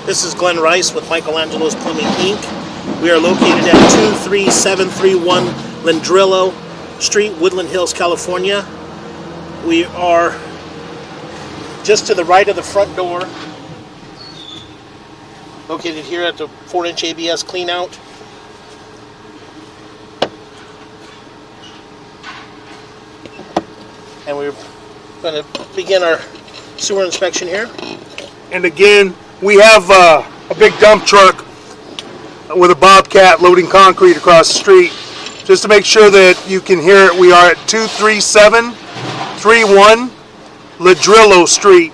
This is Glenn Rice with Micelangelo's Plumbing Inc. We are located at 23731 Ladrillo Street, Woodland Hills, California. We are just to the right of the front door, located here at the 4-inch ABS cleanout. And we're going to begin our sewer inspection here. And again, we have a big dump truck with a bobcat loading concrete across the street. Just to make sure that you can hear it, we are at 23731 Ladrillo Street,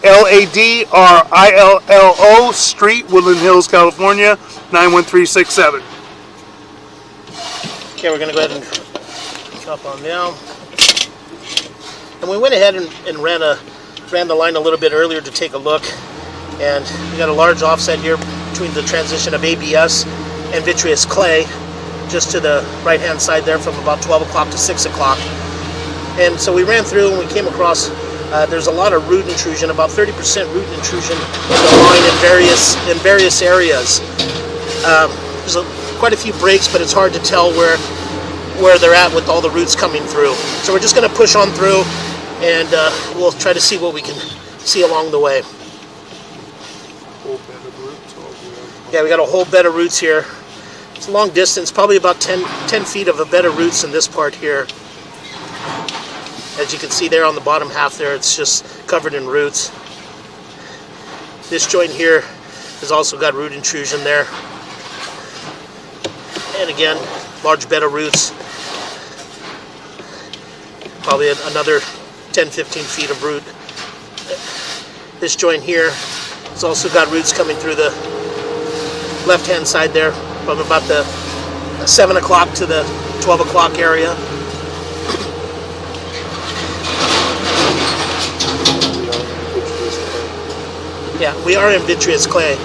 Ladrillo Street, Woodland Hills, California, 91367. Okay, we're going to go ahead and chop on down. And we went ahead and ran the line a little bit earlier to take a look. And we got a large offset here between the transition of ABS and vitreous clay, just to the right hand side there from about 12 o'clock to 6 o'clock. And so we ran through and we came across there's a lot of root intrusion, about 30% root intrusion in the line in various areas. There's quite a few breaks, but it's hard to tell where they're at with all the roots coming through. So we're just going to push on through, and we'll try to see what we can see along the way. Yeah, we got a whole bed of roots here. It's a long distance, probably about 10 feet of a bed of roots in this part here. As you can see there on the bottom half there, it's just covered in roots. This joint here has also got root intrusion there. And again, large bed of roots. Probably another 10-15 feet of root. This joint here has also got roots coming through the left-hand side there, from about the 7 o'clock to the 12 o'clock area. Yeah, we are in vitreous clay.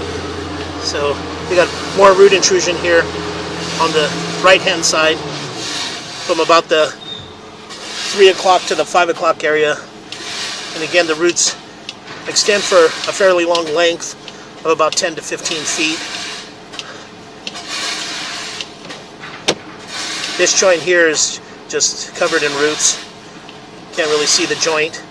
So we got more root intrusion here on the right-hand side from about the 3 o'clock to the 5 o'clock area. And again, the roots extend for a fairly long length of about 10 to 15 feet. This joint here is just covered in roots. Can't really see the joint.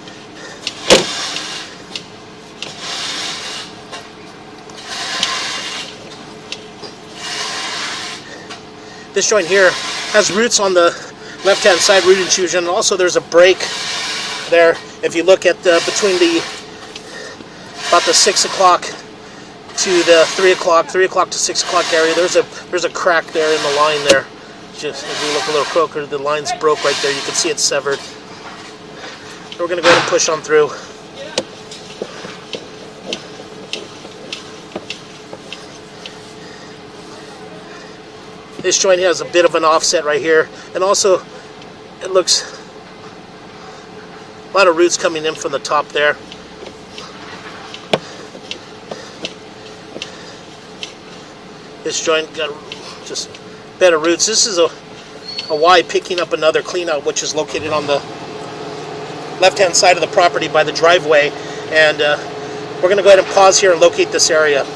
This joint here has roots on the left-hand side, root intrusion, and also there's a break there. If you look at between about the 6 o'clock to the 3 o'clock to 6 o'clock area, there's a crack there in the line there. Just if you look a little closer, the line's broke right there. You can see it's severed. So we're going to go ahead and push on through. This joint has a bit of an offset right here, and also it looks a lot of roots coming in from the top there. This joint got just bed of roots. This is a Y picking up another cleanout, which is located on the left-hand side of the property by the driveway, and we're going to go ahead and pause here and locate this area.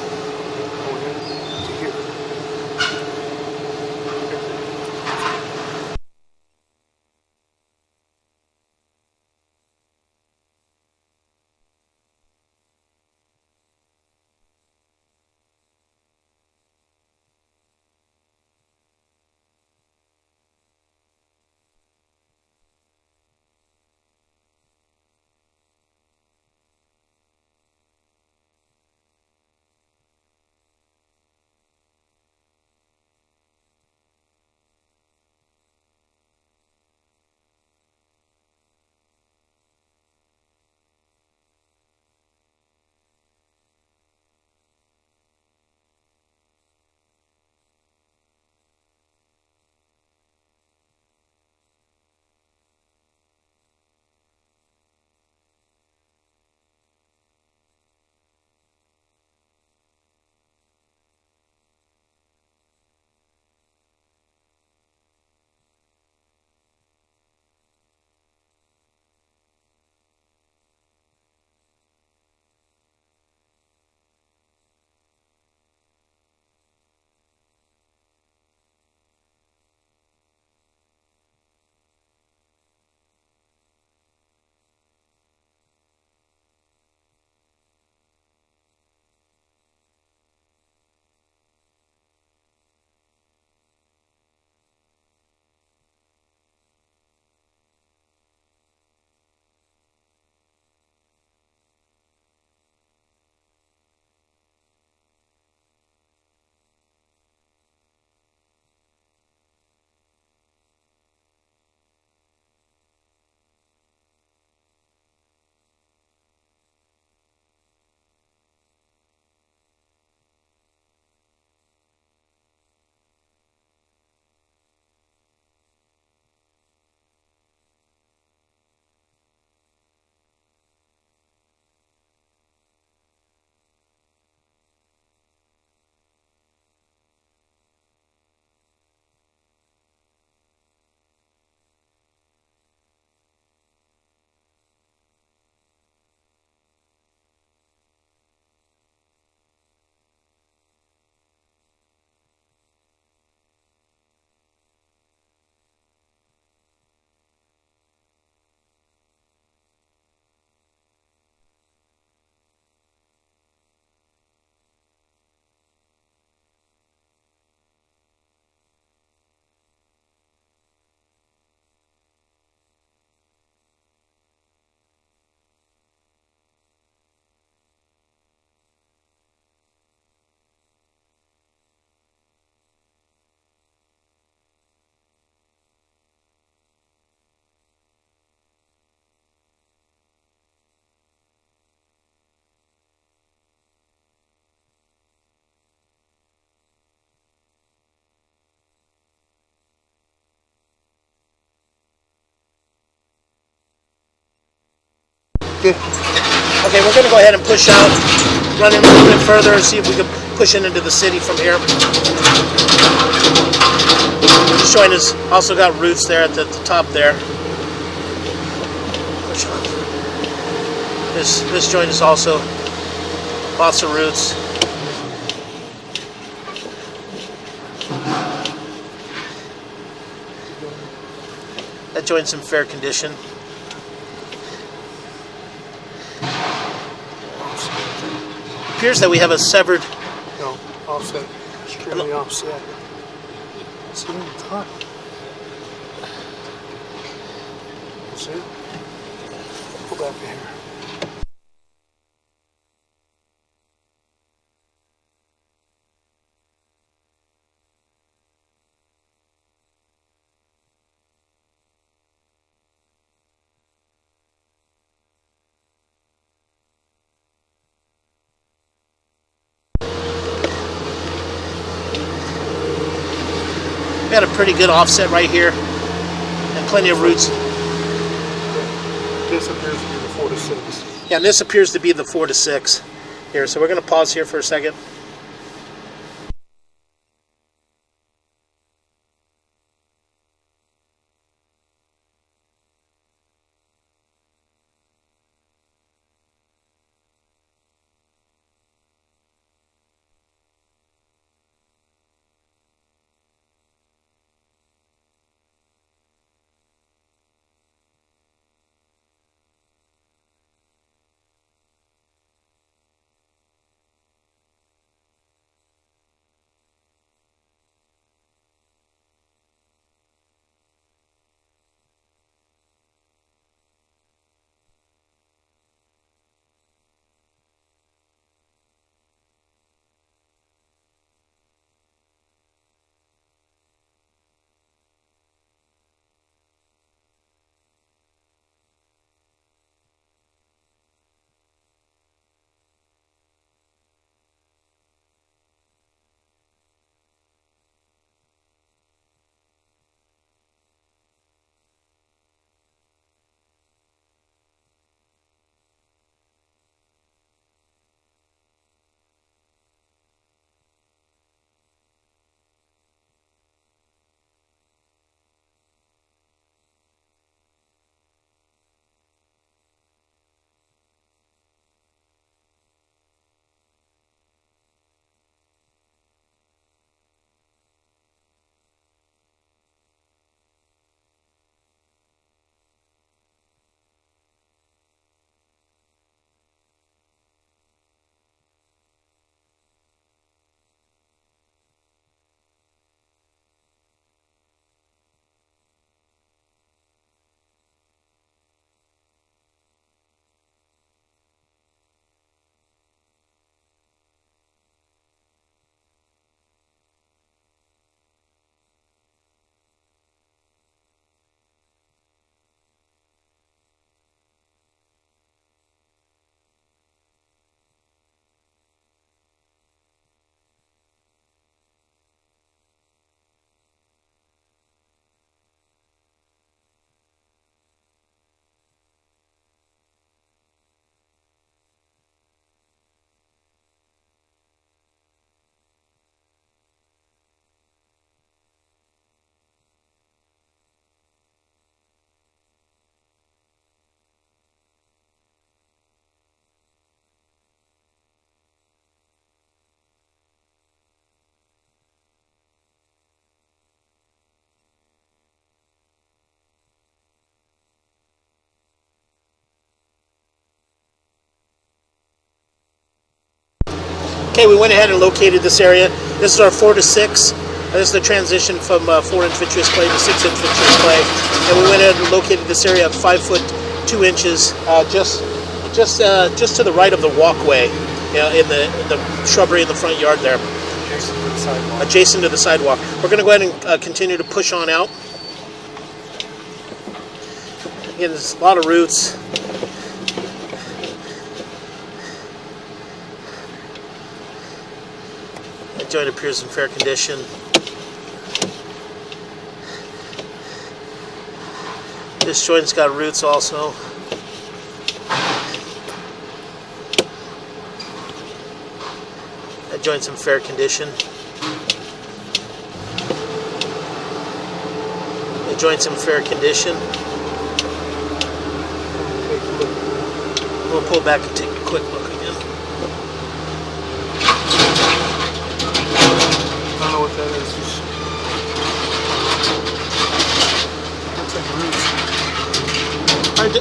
Okay. Okay, we're going to go ahead and push out, run in a little bit further, and see if we can push it into the city from here. This joint has also got roots there at the top there. This joint is also lots of roots. That joint's in fair condition. Appears that we have a severed. No, offset. Extremely offset. See it? It's hot. See it? Pull back the hair. We got a pretty good offset right here, and plenty of roots. This appears to be the 4 to 6. Yeah, and this appears to be the 4 to 6 here. So we're going to pause here for a second. Okay, we went ahead and located this area. This is our 4 to 6. This is the transition from 4-inch vitreous clay to 6-inch vitreous clay. And we went ahead and located this area at 5 foot 2 inches, just to the right of the walkway, in the shrubbery in the front yard there. Adjacent to the sidewalk. Adjacent to the sidewalk. We're going to go ahead and continue to push on out. Again, there's a lot of roots. That joint appears in fair condition. This joint's got roots also. joint's in fair condition. The joint's in fair condition. We'll pull back and take a quick look again. I don't know what that is. Looks like roots.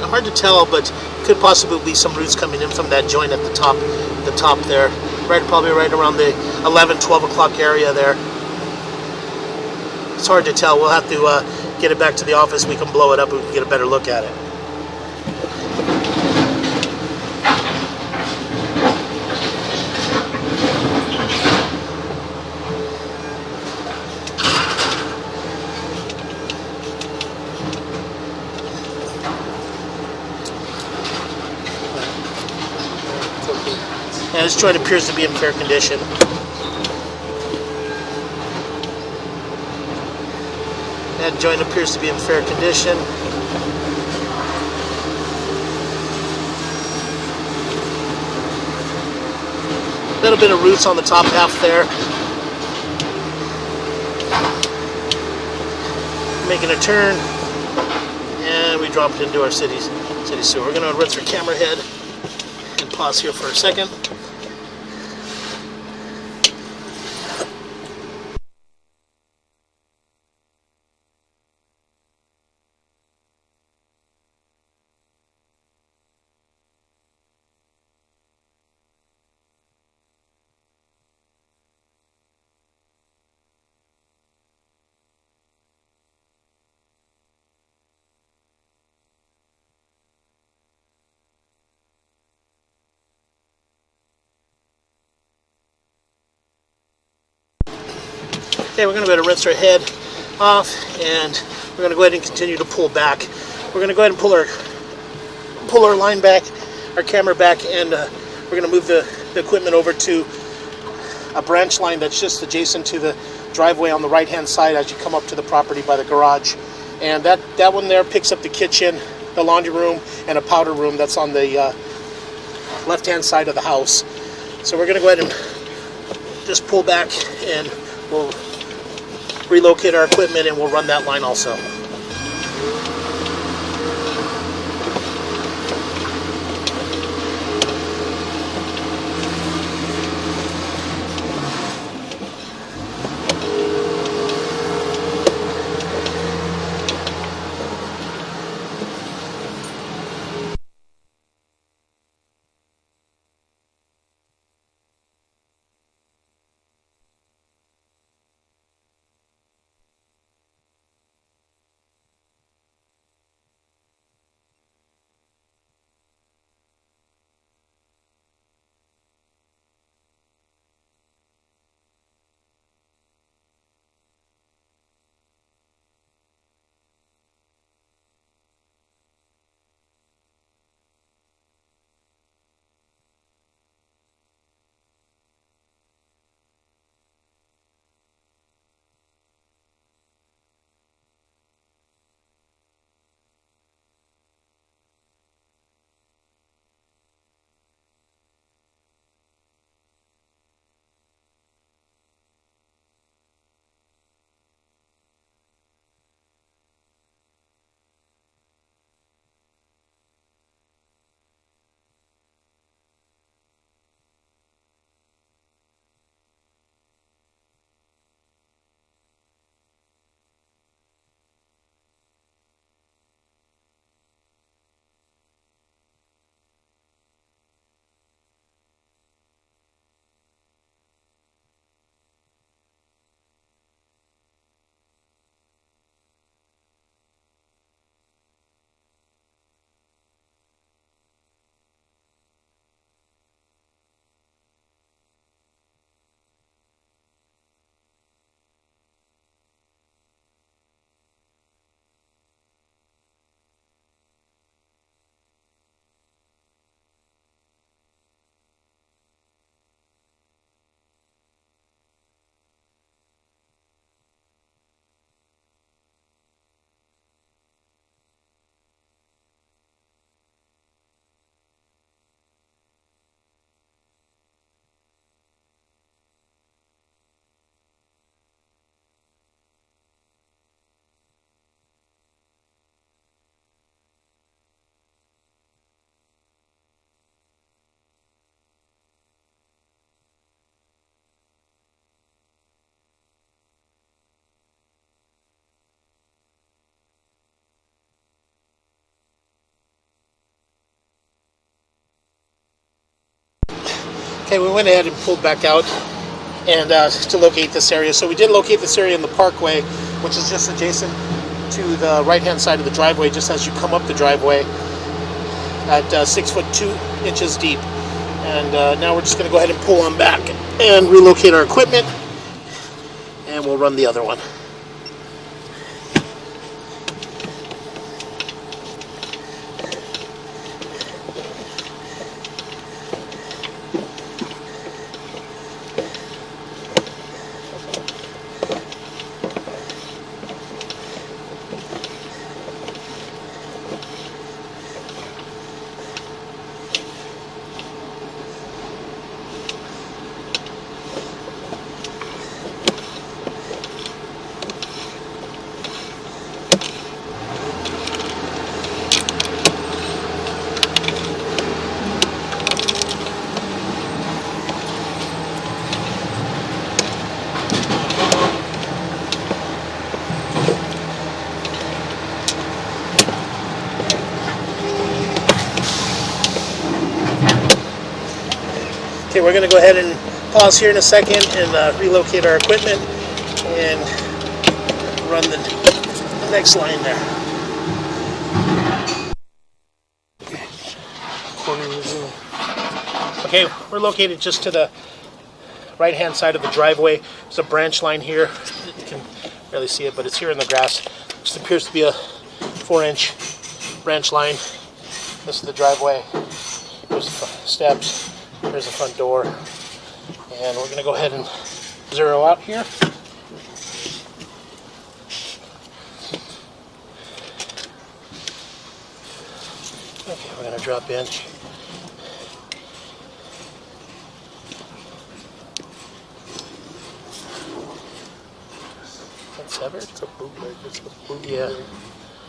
Hard to tell, but could possibly be some roots coming in from that joint at the top there. Probably right around the 11, 12 o'clock area there. It's hard to tell. We'll have to get it back to the office. We can blow it up and we can get a better look at it. And this joint appears to be in fair condition. That joint appears to be in fair condition. A little bit of roots on the top half there. Making a turn, and we drop it into our city sewer. We're going to rinse our camera head and pause here for a second. Okay, we're going to go ahead and rinse our head off, and we're going to go ahead and continue to pull back. We're going to go ahead and pull our line back, our camera back, and we're going to move the equipment over to a branch line that's just adjacent to the driveway on the right-hand side as you come up to the property by the garage. And that one there picks up the kitchen, the laundry room, and a powder room that's on the left-hand side of the house. So we're going to go ahead and just pull back, and we'll relocate our equipment, and we'll run that line also. Okay, we went ahead and pulled back out and to locate this area. So we did locate this area in the parkway, which is just adjacent to the right-hand side of the driveway, just as you come up the driveway at 6 foot 2 inches deep. And now we're just going to go ahead and pull on back and relocate our equipment, and we'll run the other one. Okay, we're going to go ahead and pause here in a second and relocate our equipment and run the next line there. Okay, we're located just to the right-hand side of the driveway. There's a branch line here. You can barely see it, but it's here in the grass. Just appears to be a 4-inch branch line. This is the driveway. There's the steps. There's the front door. And we're going to go ahead and zero out here. Okay, we're going to drop in. That's severed? It's a bootleg. It's a bootleg. Yeah.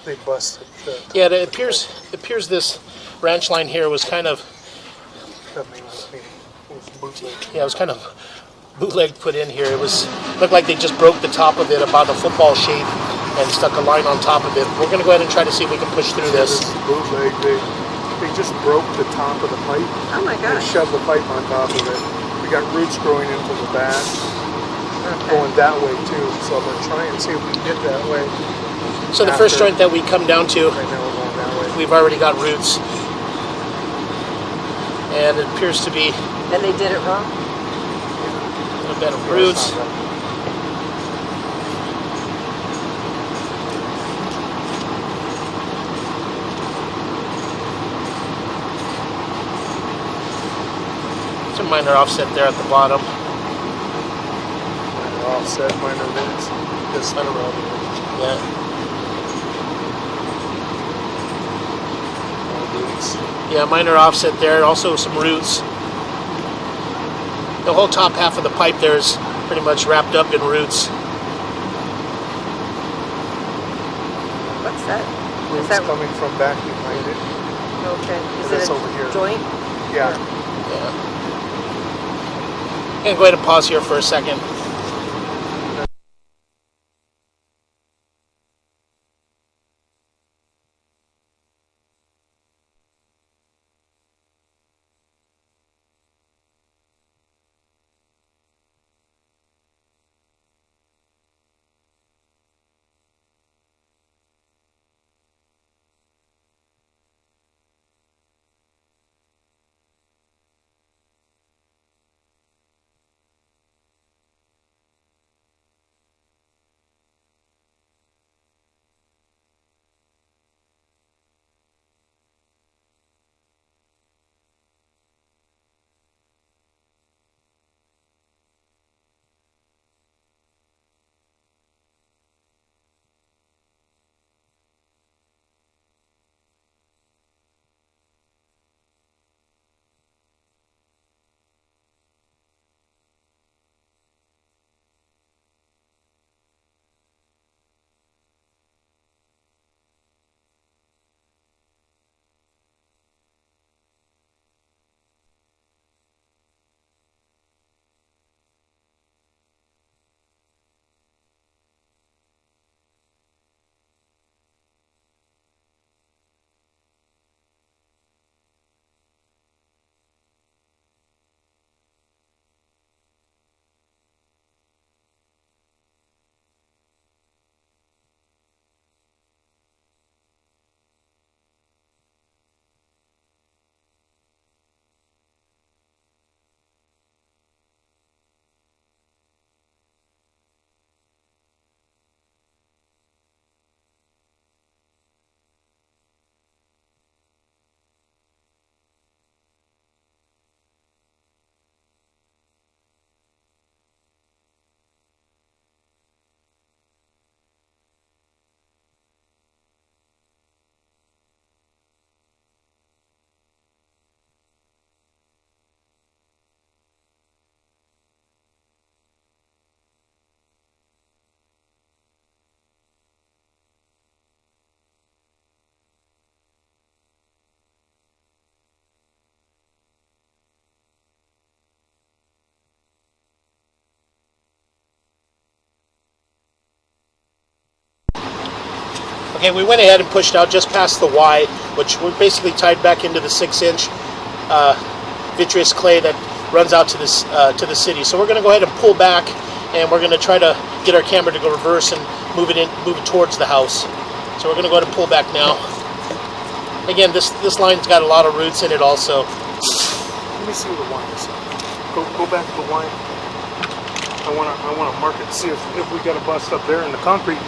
They busted. Yeah, it appears this branch line here was kind of, That means it was bootleg. yeah, it was kind of bootleg put in here. It looked like they just broke the top of it about a football shape and stuck a line on top of it. We're going to go ahead and try to see if we can push through this. This is bootleg. They just broke the top of the pipe. Oh my They gosh. shoved the pipe on top of it. We got roots growing into the back, going that way too. So I'm going to try and see if we can get that way. So the first joint that we come down to, Right now we're going that way. we've already got roots. And it appears to be And they did it wrong? a bit of roots. Some minor offset there at the bottom. Minor offset, minor roots. This minor Yeah. roots. Yeah, minor offset there. Also some roots. The whole top half of the pipe there is pretty much wrapped up in roots. What's that? Roots that coming from back behind it. okay? Is That's it a over here. joint? Yeah. Yeah. I'm gonna go ahead and pause here for a second. Okay, we went ahead and pushed out just past the Y, which we're basically tied back into the 6-inch vitreous clay that runs out to this to the city. So we're going to go ahead and pull back, and we're going to try to get our camera to go reverse and move it towards the house. So we're going to go ahead and pull back now. Again, this line's got a lot of roots in it also. Let me see what the line is. Go back to the line. I wanna mark it, see if we got a bust up there in the concrete.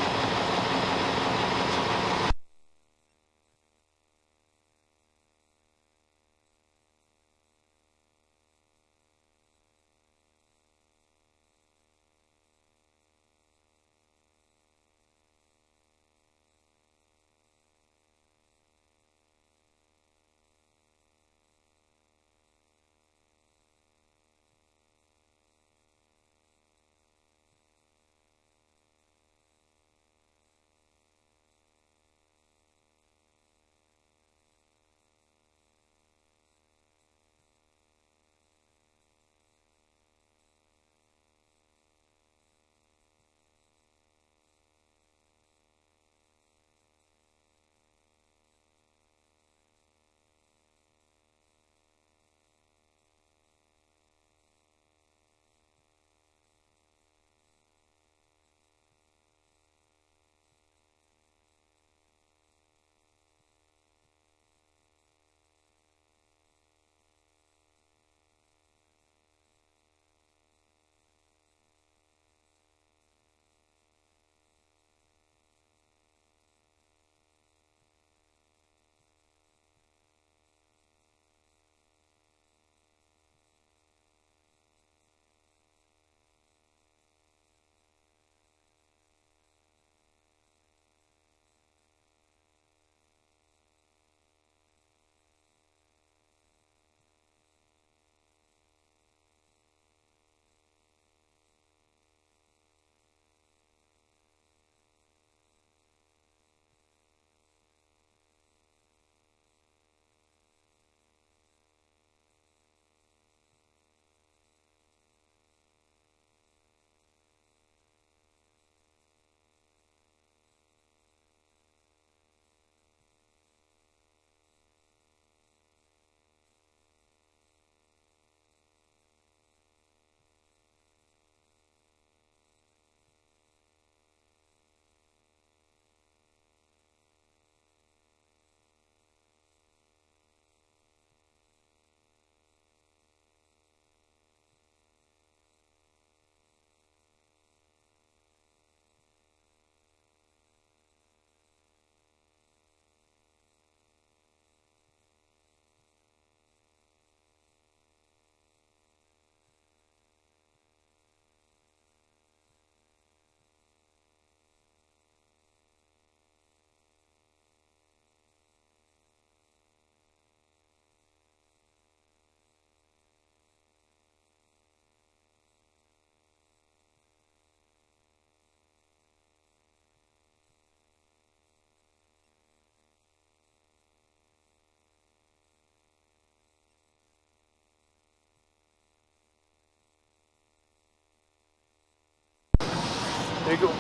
There you go.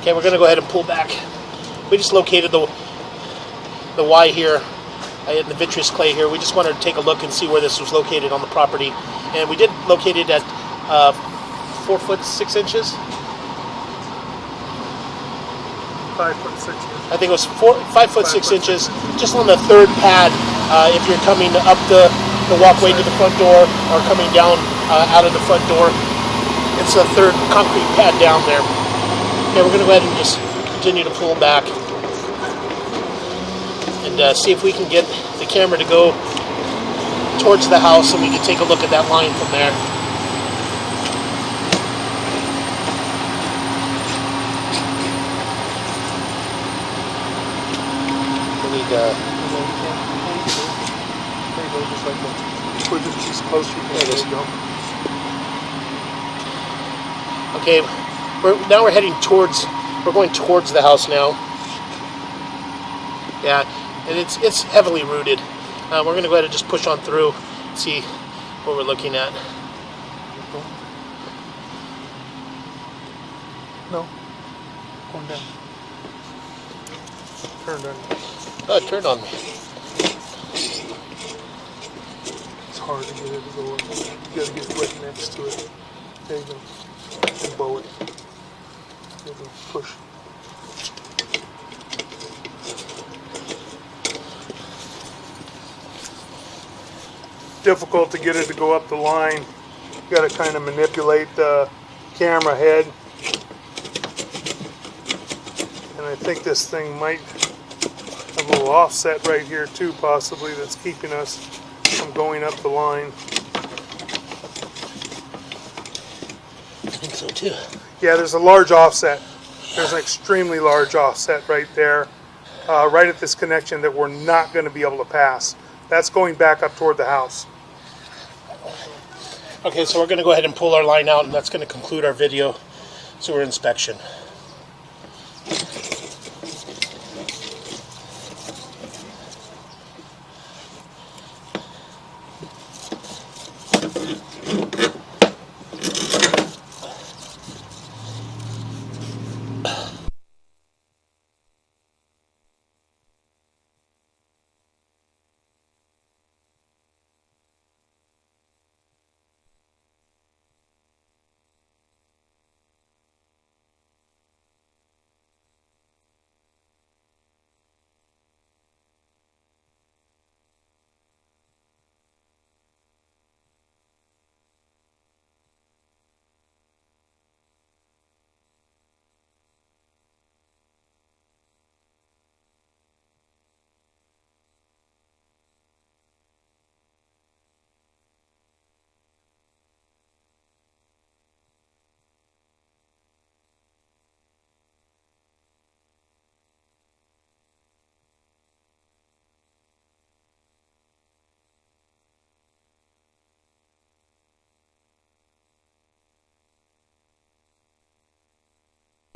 Okay, we're going to go ahead and pull back. We just located the Y here in the vitreous clay here. We just wanted to take a look and see where this was located on the property, and we did locate it at 4 foot 6 inches. 5 foot 6 inches. I think it was 5 foot 6 inches, just on the third pad. If you're coming up the walkway to the front door or coming down out of the front door, it's the third concrete pad down there. Okay, we're going to go ahead and just continue to pull back and see if we can get the camera to go towards the house, and we can take a look at that line from there. We need There you go, just like that. Put this piece close, you can There it is. go. Okay, now we're heading towards. We're going towards the house now. Yeah, and it's heavily rooted. We're going to go ahead and just push on through, and see what we're looking at. No, going down. Turned on. Oh, it turned on me. It's hard to get it to go in. You gotta get right next to it. There you go. And bow it. There you go. Push. Difficult to get it to go up the line. You gotta kind of manipulate the camera head. And I think this thing might have a little offset right here too, possibly, that's keeping us from going up the line. I think so too. Yeah, there's a large offset. There's an extremely large offset right there, right at this connection that we're not going to be able to pass. That's going back up toward the house. Okay, so we're going to go ahead and pull our line out, and that's going to conclude our video sewer inspection.